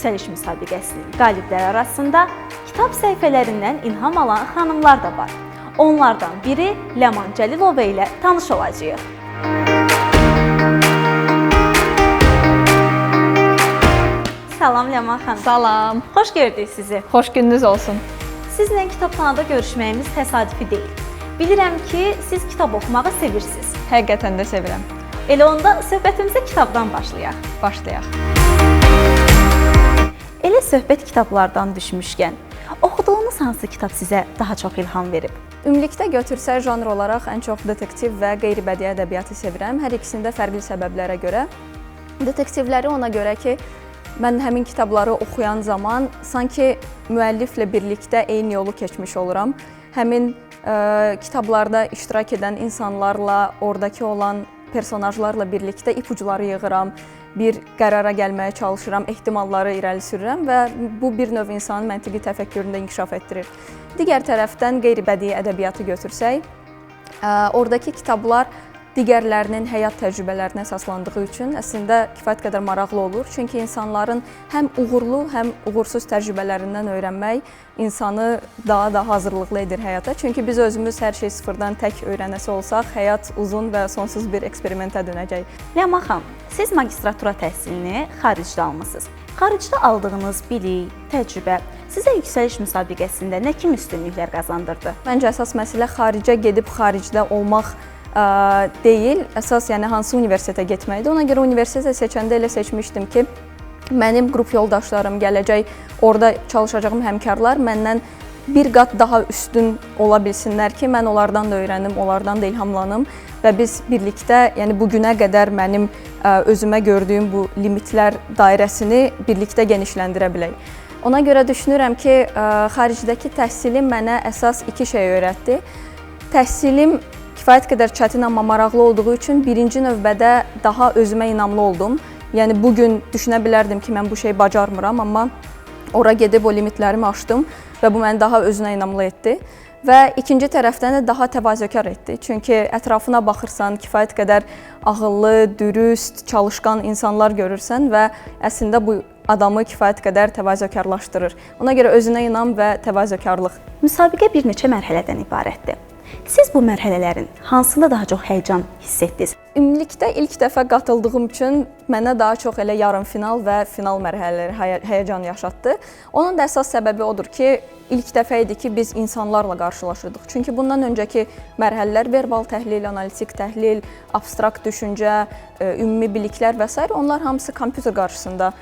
yüksəliş müsabiqəsinin qalibləri arasında kitab səhifələrindən ilham alan xanımlar da var. Onlardan biri Ləman Cəlilova ilə tanış olacağıq. Salam Ləman xanım. Salam. Xoş gördük sizi. Xoş gününüz olsun. Sizlə kitabxanada görüşməyimiz təsadüfi deyil. Bilirəm ki, siz kitab oxumağı sevirsiniz. Həqiqətən də sevirəm. Elə onda söhbətimizə kitabdan başlayaq. Başlayaq. Elə söhbət kitablardan düşmüşkən, oxuduğunuz hansı kitab sizə daha çox ilham verib? Ümumilikdə götürsək, janr olaraq ən çox detektiv və qeyri-bədii ədəbiyyatı sevirəm. Hər ikisində fərqli səbəblərə görə. Detektivləri ona görə ki, mən həmin kitabları oxuyan zaman sanki müəlliflə birlikdə eyni yolu keçmiş oluram. Həmin kitablarda iştirak edən insanlarla, oradakı olan personajlarla birlikdə ipucları yığıram, bir qərara gəlməyə çalışıram, ehtimalları irəli sürürəm və bu bir növ insanın məntiqi təfəkküründə inkişaf etdirir. Digər tərəfdən qeyri-bədii ədəbiyyatı götürsək, oradakı kitablar digərlərinin həyat təcrübələrinə əsaslandığı üçün əslində kifayət qədər maraqlı olur. Çünki insanların həm uğurlu, həm uğursuz təcrübələrindən öyrənmək insanı daha da hazırlıqlı edir həyata. Çünki biz özümüz hər şey sıfırdan tək öyrənəsi olsaq, həyat uzun və sonsuz bir eksperimentə dönəcək. Ləman xanım, siz magistratura təhsilini xaricdə almısınız. Xaricdə aldığınız bilik, təcrübə sizə yüksəliş müsabiqəsində nə kimi üstünlüklər qazandırdı? Məncə əsas məsələ xaricə gedib xaricdə olmaq deyil, əsas yəni hansı universitetə getməkdir. Ona görə universitet seçəndə elə seçmişdim ki, mənim qrup yoldaşlarım, gələcək orada çalışacağım həmkarlar məndən bir qat daha üstün ola bilsinlər ki, mən onlardan da öyrənim, onlardan da ilhamlanım və biz birlikdə, yəni bu günə qədər mənim özümə gördüyüm bu limitlər dairəsini birlikdə genişləndirə bilək. Ona görə düşünürəm ki, xaricdəki təhsilim mənə əsas iki şey öyrətdi. Təhsilim kifayət qədər çətin, amma maraqlı olduğu üçün birinci növbədə daha özümə inamlı oldum. Yəni bugün düşünə bilərdim ki, mən bu şeyi bacarmıram, amma ora gedib o limitlərimi aşdım və bu məni daha özünə inamlı etdi. Və ikinci tərəfdən də daha təvazökar etdi. Çünki ətrafına baxırsan, kifayət qədər ağıllı, dürüst, çalışqan insanlar görürsən və əslində bu adamı kifayət qədər təvazökarlaşdırır. Ona görə özünə inam və təvazökarlıq. Müsabiqə bir neçə mərhələdən ibarətdir. Siz bu mərhələlərin hansında daha çox həyəcan hiss etdiniz? Ümumilikdə ilk dəfə qatıldığım üçün mənə daha çox elə yarımfinal və final mərhələləri həyəcan yaşatdı. Onun da əsas səbəbi odur ki, ilk dəfə idi ki, biz insanlarla qarşılaşırdıq. Çünki bundan öncəki mərhələlər verbal təhlil, analitik təhlil, abstrakt düşüncə, ümumi biliklər və s. onlar hamısı kompüter qarşısında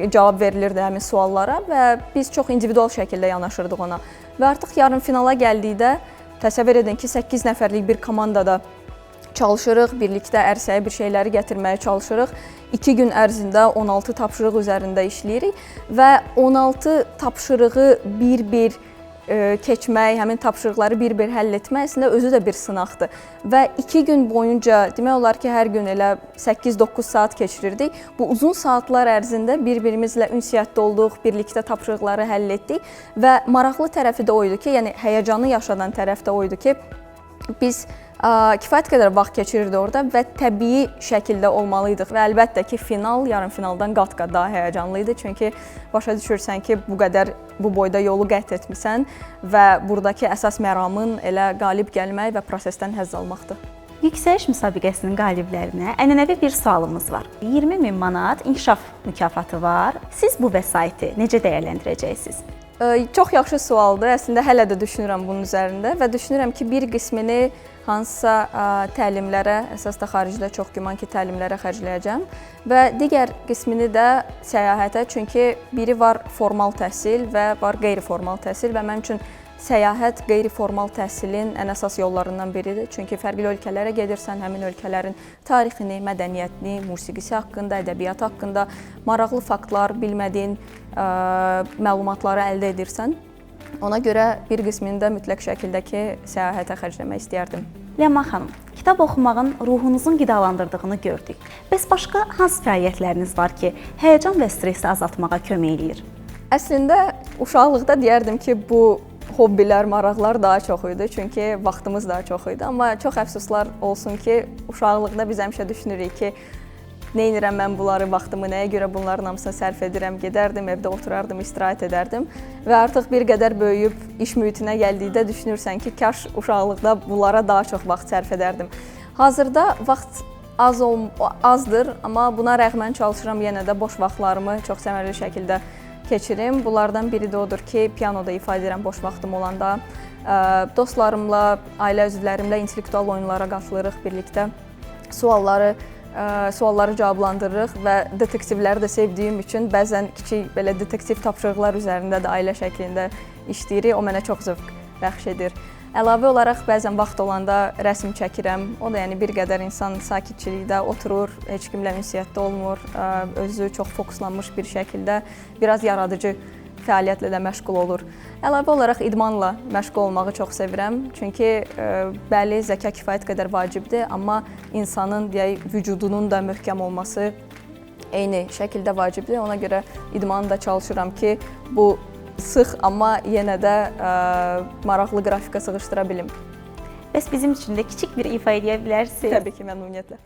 cavab verilirdi həmin suallara və biz çox individual şəkildə yanaşırdıq ona. Və artıq yarımfinala gəldikdə təsəvvür edin ki, 8 nəfərlik bir komandada çalışırıq, birlikdə ərsəyə bir şeyləri gətirməyə çalışırıq. 2 gün ərzində 16 tapşırıq üzərində işləyirik və 16 tapşırığı bir-bir keçmək, həmin tapşırıqları bir-bir həll etmək əslində özü də bir sınaqdır. Və 2 gün boyunca demək olar ki, hər gün elə 8-9 saat keçirirdik. Bu uzun saatlar ərzində bir-birimizlə ünsiyyətdə olduq, birlikdə tapşırıqları həll etdik və maraqlı tərəfi də o idi ki, yəni həyəcanı yaşadan tərəf də o idi ki, biz kifayət qədər vaxt keçirirdi orada və təbii şəkildə olmalıydıq və əlbəttə ki, final yarımfinaldan qat-qat daha həyəcanlı idi. Çünki başa düşürsən ki, bu qədər bu boyda yolu qət etmisən və buradakı əsas məramın elə qalib gəlmək və prosesdən həzz almaqdır. Yüksəliş müsabiqəsinin qaliblərinə ənənəvi bir sualımız var. 20.000 manat inkişaf mükafatı var. Siz bu vəsaiti necə dəyərləndirəcəksiniz? Çox yaxşı sualdır. Əslində hələ də düşünürəm bunun üzərində və düşünürəm ki, bir qismini hansısa təlimlərə, əsas da xaricdə çox güman ki, təlimlərə xərcləyəcəm və digər qismini də səyahətə, çünki biri var formal təhsil və var qeyri-formal təhsil və mənim üçün səyahət qeyri-formal təhsilin ən əsas yollarından biridir. Çünki fərqli ölkələrə gedirsən, həmin ölkələrin tarixini, mədəniyyətini, musiqisi haqqında, ədəbiyyatı haqqında maraqlı faktlar, bilmədiyin məlumatları əldə edirsən. Ona görə bir qismini də mütləq şəkildə ki, səyahətə xərcləmək istəyərdim. Ləman xanım, kitab oxumağın ruhunuzun qidalandırdığını gördük. Bəs başqa hansı fəaliyyətləriniz var ki, həyəcan və stresi azaltmağa kömək eləyir? Əslində, uşaqlıqda deyərdim ki, bu hobbilər, maraqlar daha çox idi, çünki vaxtımız daha çox idi. Amma çox əfsuslar olsun ki, uşaqlıqda biz həmişə düşünürük ki, nə edirəm mən bunları, vaxtımı nəyə görə bunların hamısını sərf edirəm, gedərdim, evdə oturardım, istirahət edərdim və artıq bir qədər böyüyüb iş mühitinə gəldikdə düşünürsən ki, kaş uşaqlıqda bunlara daha çox vaxt sərf edərdim. Hazırda vaxt azdır, amma buna rəğmən çalışıram yenə də boş vaxtlarımı çox səmərəli şəkildə keçirim. Bunlardan biri də odur ki, pianoda ifa edirəm boş vaxtım olanda. Dostlarımla, ailə üzvlərimlə intellektual oyunlara qatılırıq birlikdə. Sualları cavablandırırıq və detektivləri də sevdiyim üçün bəzən kiçik belə detektiv tapşırıqlar üzərində də ailə şəklində işləyirik. O mənə çox zövq bəxş edir. Əlavə olaraq bəzən vaxt olanda rəsm çəkirəm. O da yəni bir qədər insan sakitçilikdə oturur, heç kimlə ünsiyyətdə olmur, özü çox fokuslanmış bir şəkildə biraz yaradıcı fəaliyyətlə də məşğul olur. Əlavə olaraq idmanla məşğul olmağı çox sevirəm. Çünki bəli, zəka kifayət qədər vacibdir, amma insanın deyək vücudunun da möhkəm olması eyni şəkildə vacibdir. Ona görə idmanı da çalışıram ki, bu sıx, amma yenə də maraqlı qrafika sığışdıra bilim. Bəs bizim üçün də kiçik bir ifa edə bilərsiniz? Təbii ki, məmnuniyyətlə.